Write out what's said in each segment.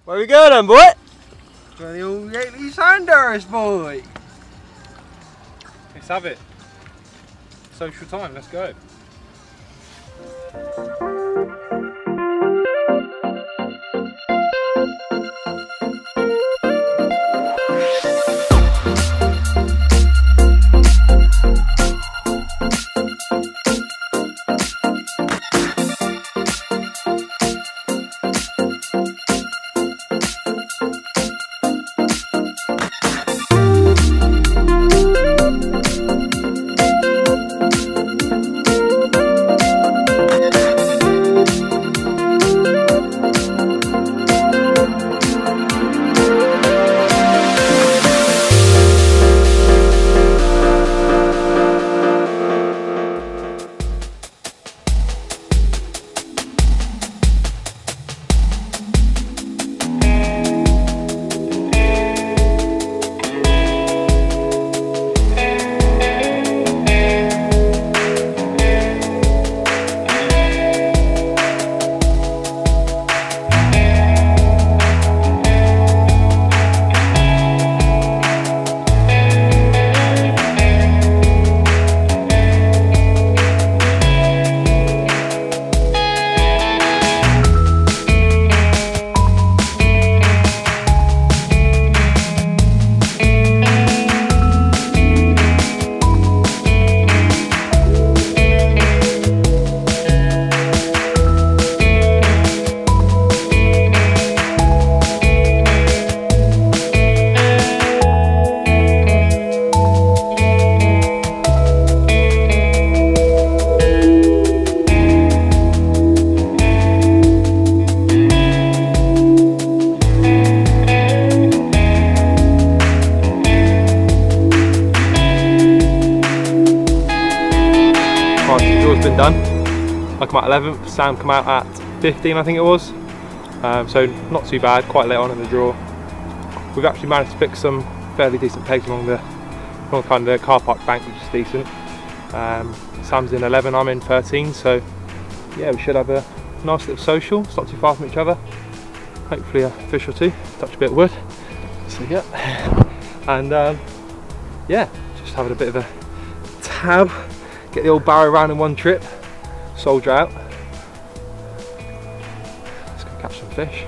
Where we going then, boy? For the old Yateley Sandhurst, boy. Let's have it. Social time, let's go. Been done. I come out 11th, Sam come out at 15 I think it was, so not too bad, quite late on in the draw. We've actually managed to pick some fairly decent pegs along kind of the car park bank, which is decent. Sam's in 11, I'm in 13, so yeah, we should have a nice little social. It's not too far from each other, hopefully a fish or two, touch a bit of wood, so yeah, and yeah, just having a bit of a tab. Get the old barrow round in one trip, soldier out. Let's go catch some fish.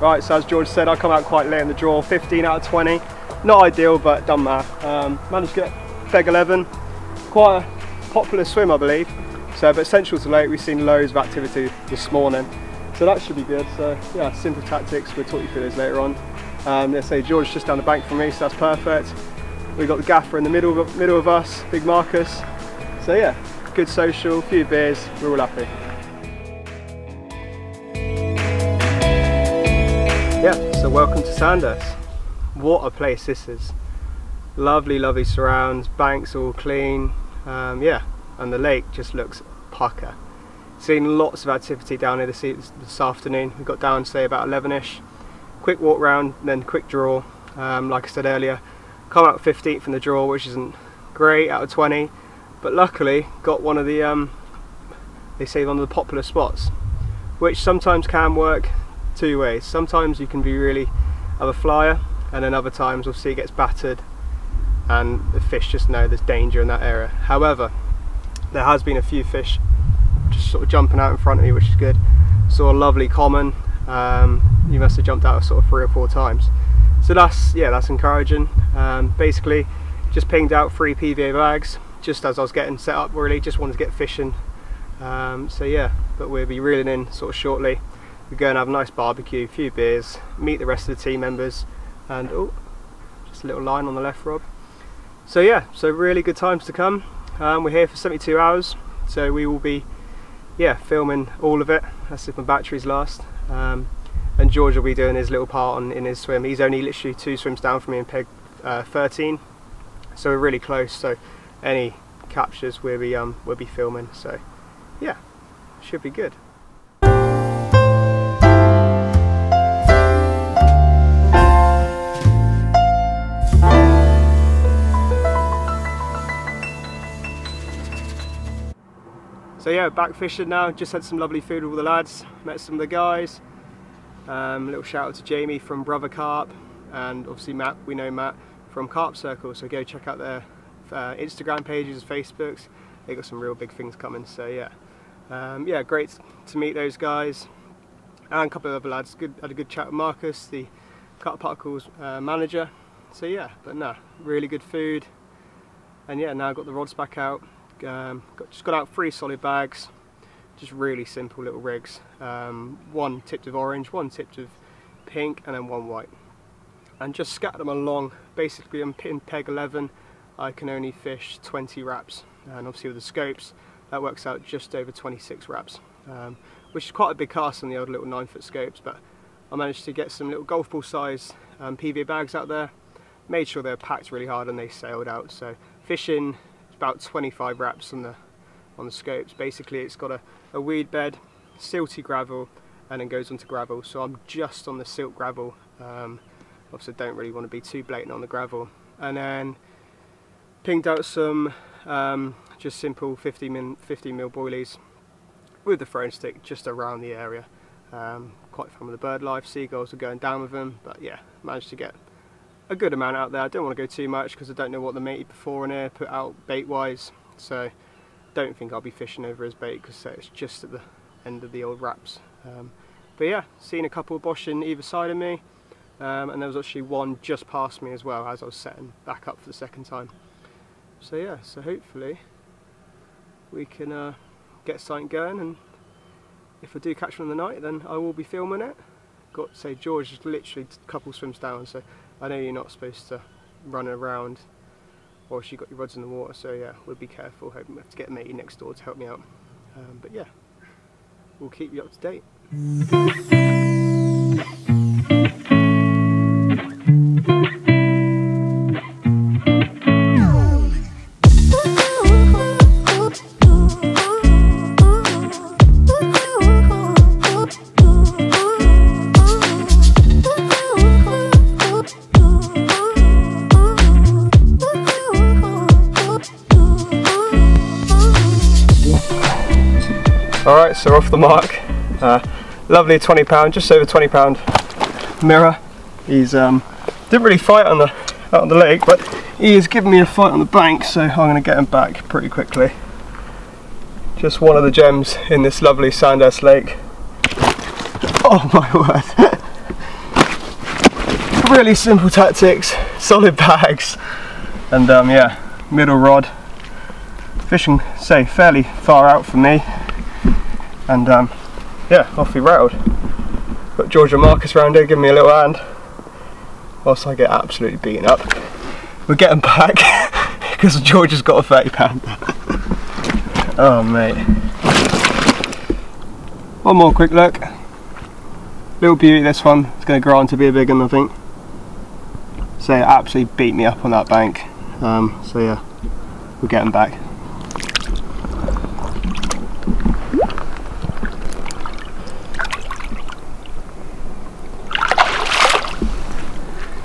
Right, so as George said, I come out quite late in the draw, 15 out of 20. Not ideal, but done math. Managed to get peg 11. Quite a popular swim, I believe. So, but central to lake, we've seen loads of activity this morning. So that should be good. So yeah, simple tactics, we'll talk you through those later on. Let's say George's just down the bank from me, so that's perfect. We've got the gaffer in the middle of us, big Marcus. So yeah, good social, few beers, we're all happy. Yeah, so welcome to Sandhurst. What a place this is. Lovely, lovely surrounds, banks all clean, yeah, and the lake just looks pucker. Seen lots of activity down here this afternoon. We got down, say, about 11ish. Quick walk round, then quick draw. Like I said earlier, come out 15th in the draw, which isn't great out of 20. But luckily got one of the, they say one of the popular spots, which sometimes can work two ways. Sometimes you can be really of a flyer, and then other times obviously it gets battered and the fish just know there's danger in that area. However, there has been a few fish just sort of jumping out in front of me, which is good. Saw a lovely common, you must have jumped out sort of 3 or 4 times. So that's, yeah, that's encouraging. Basically just pinged out 3 PVA bags just as I was getting set up, really, just wanted to get fishing. So yeah, but we'll be reeling in sort of shortly. We're going to have a nice barbecue, a few beers, meet the rest of the team members, and oh, just a little line on the left, Rob. So yeah, so really good times to come. We're here for 72 hours, so we will be, yeah, filming all of it. That's if my batteries last. And George will be doing his little part in his swim. He's only literally 2 swims down from me in peg 13, so we're really close. So any captures we'll be filming. So yeah, should be good. So yeah, back fishing now. Just had some lovely food with all the lads. Met some of the guys. Little shout out to Jamie from Brother Carp, and obviously Matt, we know Matt from Carp Circle, so go check out their Instagram pages, Facebooks. They got some real big things coming, so yeah. Yeah, great to meet those guys and a couple of other lads. Had a good chat with Marcus, the Carp Particles manager. So yeah, but no, really good food. And yeah, now I've got the rods back out. Just got out 3 solid bags, just really simple little rigs. One tipped with orange, one tipped with pink, and then one white. And just scatter them along. Basically, I'm in peg 11. I can only fish 20 wraps, and obviously with the scopes, that works out just over 26 wraps, which is quite a big cast on the old little 9-foot scopes. But I managed to get some little golf ball size PVA bags out there. Made sure they were packed really hard and they sailed out. So fishing about 25 wraps on the scopes. Basically, it's got a weed bed, silty gravel, and then goes onto gravel. So I'm just on the silt gravel. Obviously, don't really want to be too blatant on the gravel. And then pinged out some just simple 15 mil boilies with the throwing stick just around the area. Quite fun with the bird life. Seagulls are going down with them, but yeah, managed to get a good amount out there. I don't want to go too much because I don't know what the matey before in here put out bait wise, so don't think I'll be fishing over his bait because it's just at the end of the old wraps. But yeah, seen a couple of boshing either side of me, and there was actually one just past me as well as I was setting back up for the second time. So yeah, so hopefully we can get something going, and if I do catch one in the night, then I will be filming it. Got to say, George is literally a couple swims down, so I know you're not supposed to run around whilst you've got your rods in the water, so yeah, we'll be careful. Hope we have to get a matey next door to help me out. But yeah, we'll keep you up to date. Alright, so off the mark. Lovely £20, just over £20 mirror. He's didn't really fight out on the lake, but he is giving me a fight on the bank, so I'm going to get him back pretty quickly. Just one of the gems in this lovely Sandhurst Lake. Oh my word! Really simple tactics, solid bags, and yeah, middle rod. Fishing, say, fairly far out from me. And yeah, off he rattled. Got George and Marcus around here giving me a little hand whilst I get absolutely beaten up. We're getting back because George has got a £30. Oh mate. One more quick look. Little beauty this one. It's going to grow on to be a big one, I think. So it absolutely beat me up on that bank. So yeah, we're getting back.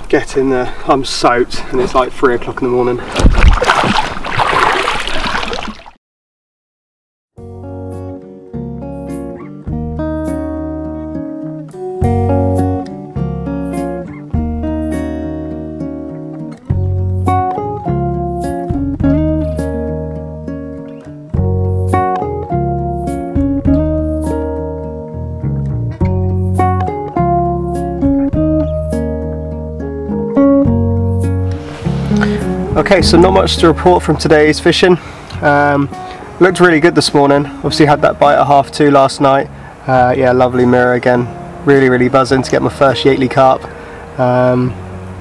Getting there, I'm soaked and it's like 3 o'clock in the morning. Okay, so not much to report from today's fishing. Looked really good this morning. Obviously had that bite at 2:30 last night. Yeah, lovely mirror again. Really buzzing to get my first Yateley carp.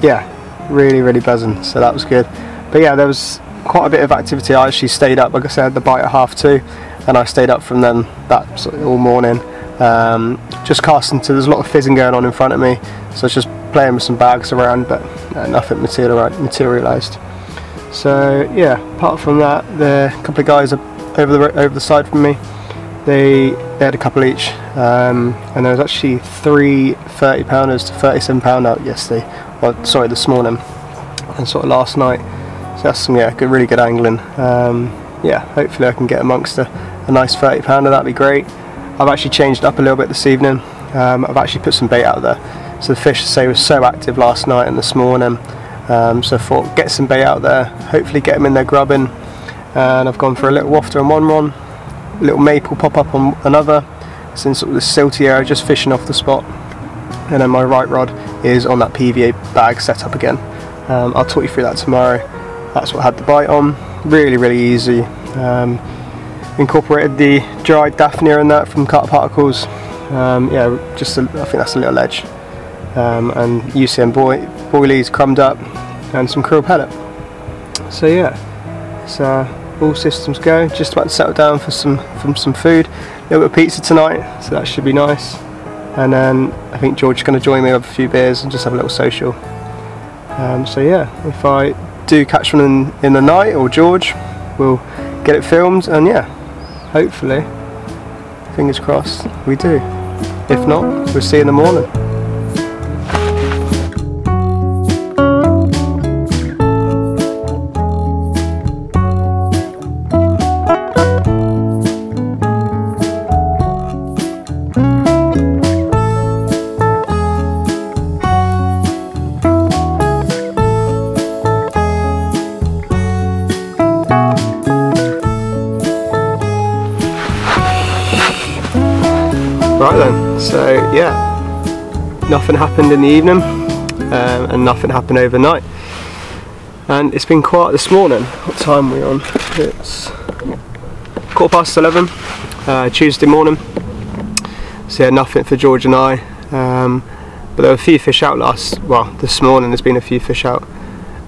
Yeah, really buzzing, so that was good. But yeah, there was quite a bit of activity. I actually stayed up, like I said, I had the bite at 2:30, and I stayed up from then that sort of all morning. Just casting to, there's a lot of fizzing going on in front of me, so it's just playing with some bags around, but nothing materialised. So yeah, apart from that, the couple of guys over the side from me, they had a couple each, and there was actually 3 30-pounders to 37-pound out yesterday, well, sorry, this morning, and sort of last night. So that's some, yeah, really good angling. Yeah, hopefully I can get amongst a nice 30-pounder. That'd be great. I've actually changed up a little bit this evening. I've actually put some bait out there. So the fish, say, was so active last night and this morning. So I thought, get some bait out there, hopefully get them in there grubbing. And I've gone for a little wafter on one rod, a little maple pop up on another. It's in sort of the silty area, just fishing off the spot. And then my right rod is on that PVA bag set up again. I'll talk you through that tomorrow. That's what had the bite on. Really, really easy. Incorporated the dried Daphnia in that from Carp Particles. Yeah, just I think that's a little edge. And UCM boilies crumbed up and some krill pellet. So yeah, it's all systems go. Just about to settle down for some food. A little bit of pizza tonight, so that should be nice. And then I think George is going to join me with a few beers and just have a little social. So yeah, if I do catch one in the night, or George, we'll get it filmed, and yeah, hopefully, fingers crossed, we do. If not, we'll see you in the morning. Right then, so yeah, nothing happened in the evening and nothing happened overnight, and it's been quiet this morning. What time are we on? It's 11:15, Tuesday morning. So yeah, nothing for George and I, but there were a few fish out this morning there's been a few fish out,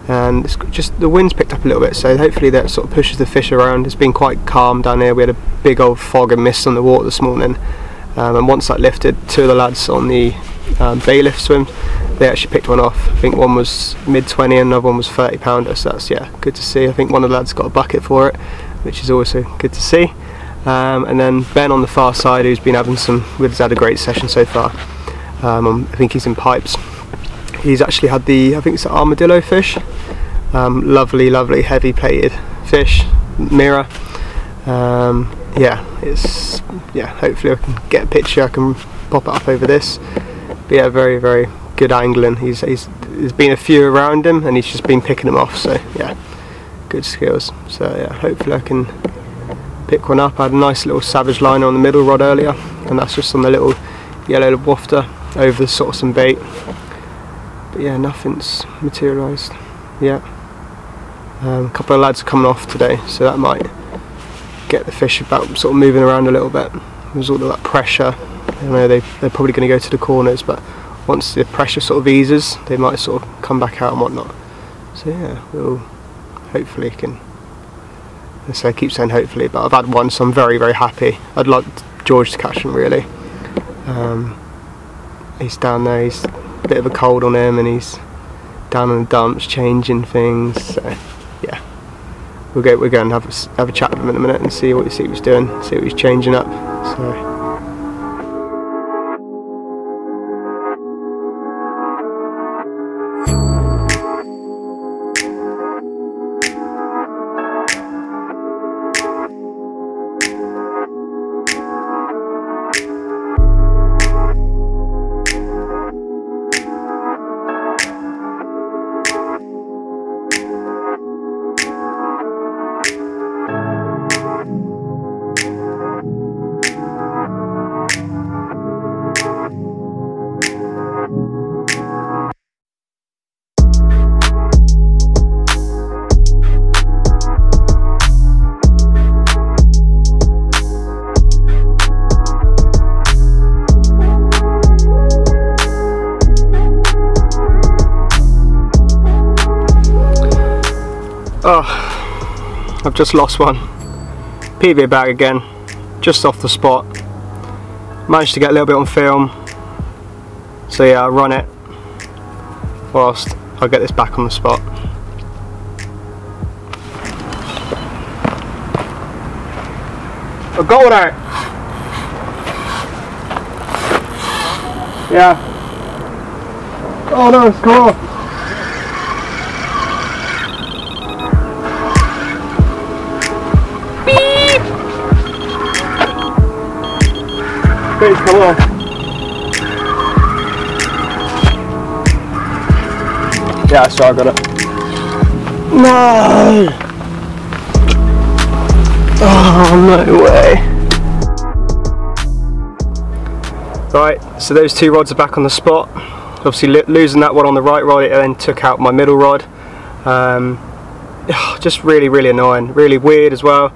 and it's just the wind's picked up a little bit, so hopefully that sort of pushes the fish around. It's been quite calm down here. We had a big old fog and mist on the water this morning. And once that lifted, two of the lads on the bailiff swim, they actually picked one off. I think one was mid-20 and another one was 30-pounder, so that's, yeah, good to see. I think one of the lads got a bucket for it, which is also good to see. And then Ben on the far side, who's been having has had a great session so far. I think he's in pipes. He's actually had I think it's an armadillo fish. Lovely, lovely heavy plated fish, mirror. Yeah, hopefully I can get a picture, I can pop it up over this. But yeah, very, very good angling. There's been a few around him and he's just been picking them off, so yeah, good skills. So yeah, hopefully I can pick one up. I had a nice little savage liner on the middle rod earlier, and that's just on the little yellow wafter over the sort of some bait. But yeah, nothing's materialised yet. A couple of lads are coming off today, so that might get the fish about sort of moving around a little bit. There's all of that pressure. I know they're probably going to go to the corners, but once the pressure sort of eases, they might sort of come back out and whatnot. So yeah, we'll hopefully can. I keep saying hopefully, but I've had one, so I'm very, very happy. I'd like George to catch one really. He's down there. He's a bit of a cold on him, and he's down in the dumps changing things. So yeah. We'll go and have a chat with him in a minute and see what he's doing, see what he's changing up. So. Oh, I've just lost one. PVA bag again, just off the spot. Managed to get a little bit on film. So yeah, I'll run it whilst I'll get this back on the spot. I've got one out. Yeah. Oh no, it's come off. Beep. It's come off. Yeah, so I got it. No! Oh, no way. Right, so those 2 rods are back on the spot. Obviously losing that one on the right rod, it then took out my middle rod. Just really annoying, really weird as well.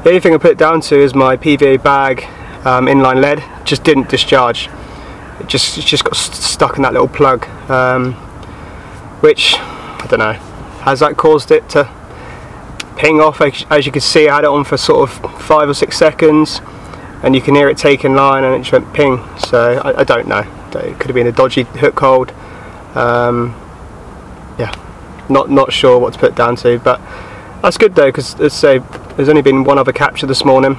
The only thing I put it down to is my PVA bag inline lead just didn't discharge. It just got stuck in that little plug, which, I don't know, has that caused it to ping off? As you can see, I had it on for sort of 5 or 6 seconds, and you can hear it taking line and it just went ping. So I don't know, it could have been a dodgy hook hold. Yeah, not sure what to put it down to, but that's good though, because let's say there's only been one other capture this morning,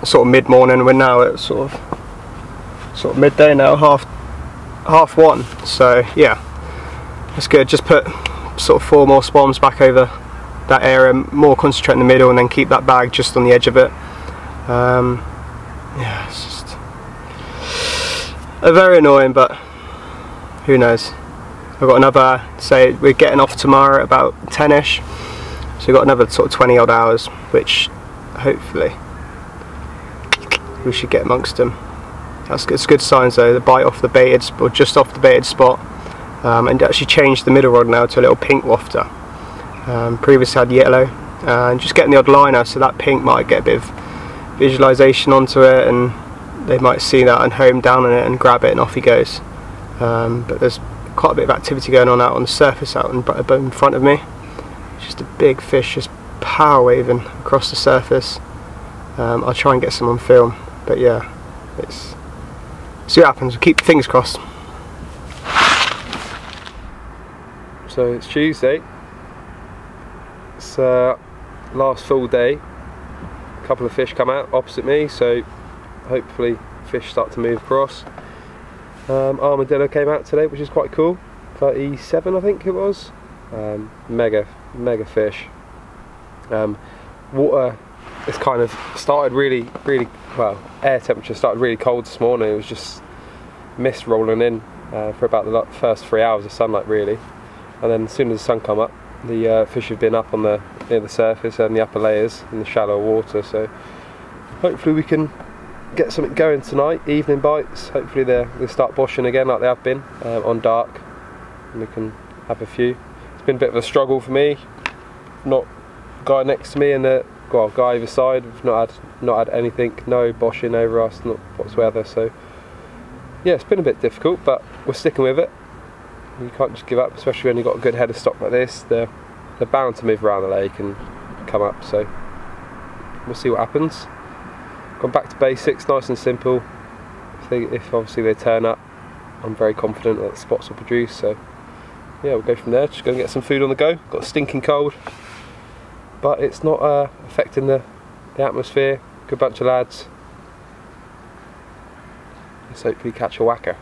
sort of mid-morning. We're now at sort of midday now, half 1. So yeah, that's good. Just put sort of 4 more spawns back over that area, more concentrate in the middle, and then keep that bag just on the edge of it. Yeah, it's just very annoying, but who knows. I've got another, say we're getting off tomorrow at about 10ish, so we've got another sort of 20 odd hours, which hopefully we should get amongst them. It's good signs though, the bite off the baited, or just off the baited spot, and actually changed the middle rod now to a little pink wafter. Previously had yellow, and just getting the odd liner, so that pink might get a bit of visualization onto it, and they might see that and home down on it and grab it, and off he goes. But there's quite a bit of activity going on out on the surface out in front of me. It's just a big fish just power waving across the surface. I'll try and get some on film, but yeah, see what happens. We'll keep fingers crossed. So it's Tuesday. It's last full day. A couple of fish come out opposite me, so hopefully fish start to move across. Armadillo came out today, which is quite cool. 37 I think it was. Mega fish. Water it's kind of started really well, air temperature started really cold this morning. It was just mist rolling in for about the first 3 hours of sunlight really, and then as soon as the sun come up, the fish have been up on near the surface and the upper layers in the shallow water. So hopefully we can get something going tonight. Evening bites, hopefully they start boshing again like they have been on dark, and we can have a few. It's been a bit of a struggle for me, not guy next to me and the guy either side. We've not had anything, no boshing over us, not whatsoever. So yeah, it's been a bit difficult, but we're sticking with it. You can't just give up, especially when you've got a good head of stock like this. They're bound to move around the lake and come up, so we'll see what happens. Gone back to basics, nice and simple. If obviously they turn up, I'm very confident that the spots will produce, so yeah, we'll go from there. Just go and get some food on the go. Got a stinking cold, but it's not affecting the atmosphere. Good bunch of lads. Let's hopefully catch a whacker.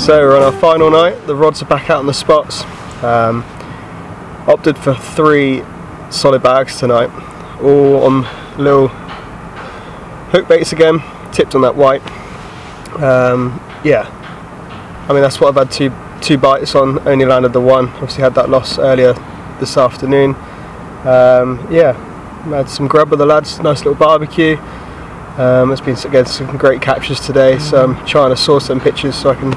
So we're on our final night, the rods are back out on the spots. Opted for 3 solid bags tonight, all on little hook baits again, tipped on that white. Yeah, I mean that's what I've had two bites on, only landed the one, obviously had that loss earlier this afternoon. Yeah, had some grub with the lads, nice little barbecue. It's been again some great captures today, so I'm trying to source some pictures so I can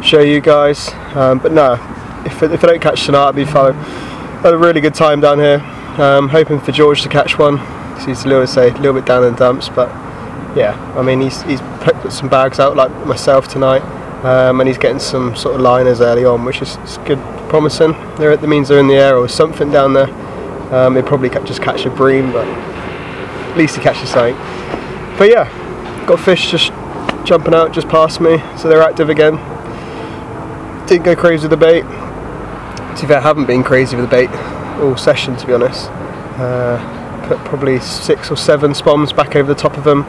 show you guys. But no, if I don't catch tonight, I'll be fine. Had a really good time down here. Hoping for George to catch one. He's a little bit down in the dumps, but yeah, I mean he's put some bags out like myself tonight, and he's getting some sort of liners early on, which is good, promising. That means they're in the air or something down there. He'll probably just catch a bream, but at least he catches something. But yeah, got fish just jumping out just past me, so they're active again. Didn't go crazy with the bait. To be fair, I haven't been crazy with the bait all session, to be honest. Put probably 6 or 7 spoms back over the top of them,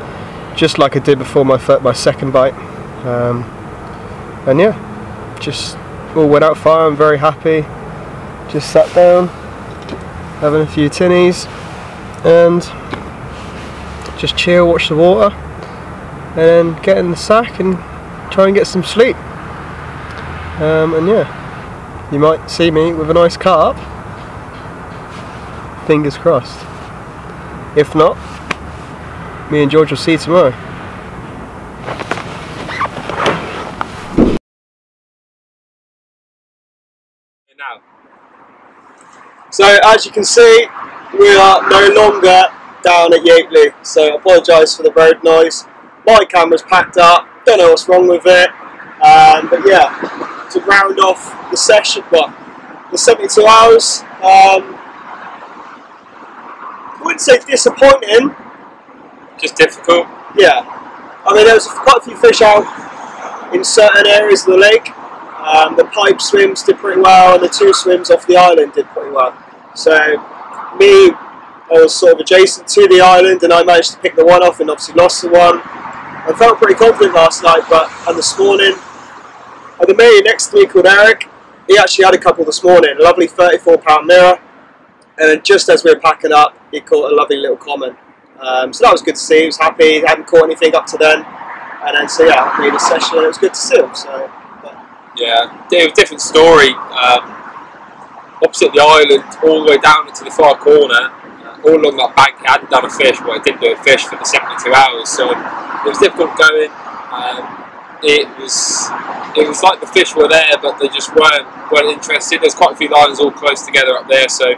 just like I did before my second bite. And yeah, just all went out fine. I'm very happy. Just sat down, having a few tinnies, and just chill, watch the water, and then get in the sack and try and get some sleep. And yeah, you might see me with a nice carp. Fingers crossed. If not, me and George will see you tomorrow. So as you can see, we are no longer down at Yateley, so I apologise for the road noise. My camera's packed up, don't know what's wrong with it, but yeah, to round off the session, well, the 72 hours, I wouldn't say disappointing, just difficult. Yeah, I mean there was quite a few fish out in certain areas of the lake. The pipe swims did pretty well, and the 2 swims off the island did pretty well. So me, I was sort of adjacent to the island, and I managed to pick the one off and obviously lost the one. I felt pretty confident last night, and this morning, and the mate next to me called Eric, he actually had a couple this morning, a lovely 34-pound mirror, and then just as we were packing up, he caught a lovely little common. So that was good to see. He was happy, he hadn't caught anything up to then, and then so yeah, I made a session and it was good to see him. So yeah, it was a different story. Opposite the island, all the way down into the far corner, all along that bank, he hadn't done a fish, but he didn't do a fish for the 72 hours, so it was difficult going. It was like the fish were there, but they just weren't interested. There's quite a few lines all close together up there, so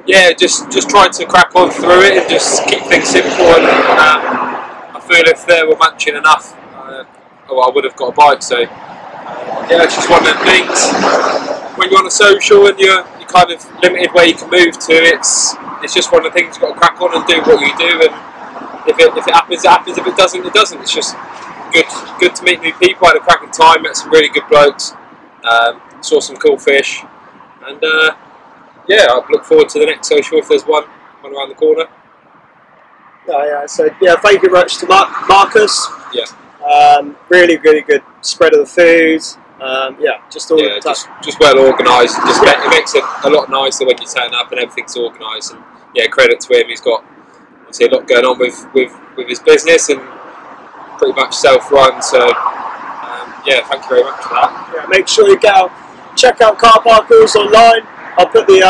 yeah, just tried to crack on through it and just keep things simple. And I feel if they were matching enough, well, I would have got a bite. So yeah, it's just one of them things. When you're on a social and you're kind of limited where you can move to, it's just one of the things you've got to crack on and do what you do. And if it happens, it happens. If it doesn't, it doesn't. It's just good to meet new people. I had a cracking time. Met some really good blokes. Saw some cool fish, and yeah, I look forward to the next social if there's one around the corner. Yeah. So yeah, thank you very much to Marcus. Yeah. Really good spread of the food. Yeah, just all just well organised. It makes it a lot nicer when you turn up and everything's organised. And yeah, credit to him. He's got obviously a lot going on with his business and pretty much self-run. So yeah, thank you very much for that. Yeah, make sure you check out Carp Particles online. I'll put the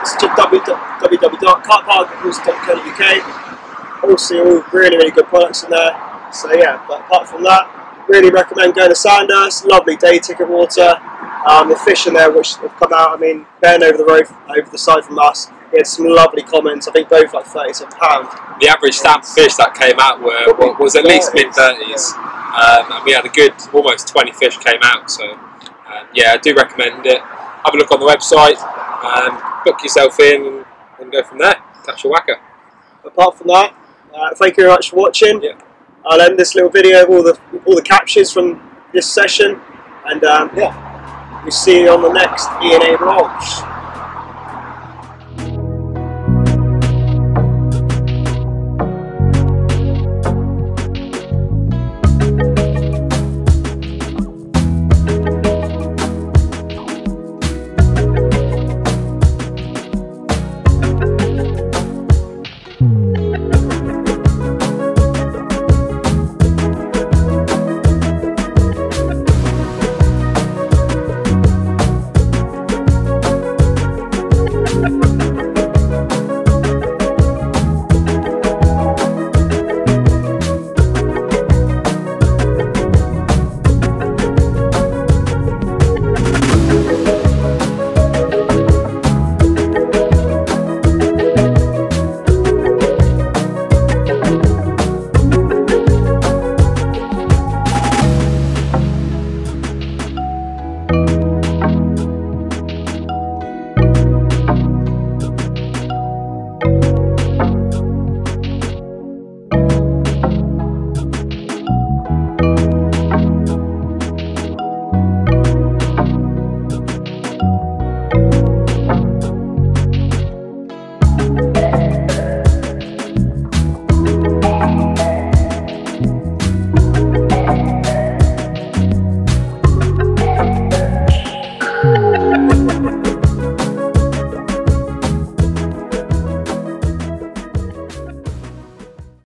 it's just www.carpparticles.co.uk. Also, all really good products in there. So yeah, but apart from that, really recommend going to Sandhurst. Lovely day ticket water. The fish in there which have come out. I mean, Ben over the side from us, he had some lovely comments. I think both like 30 a pound. The average stamp fish that came out was at least mid-30s, and we had a good almost 20 fish came out. So yeah, I do recommend it. Have a look on the website, book yourself in, and go from there. Catch your whacker. Apart from that, thank you very much for watching. Yeah. I'll end this little video of all the captures from this session, and yeah, we'll see you on the next ENA vlogs.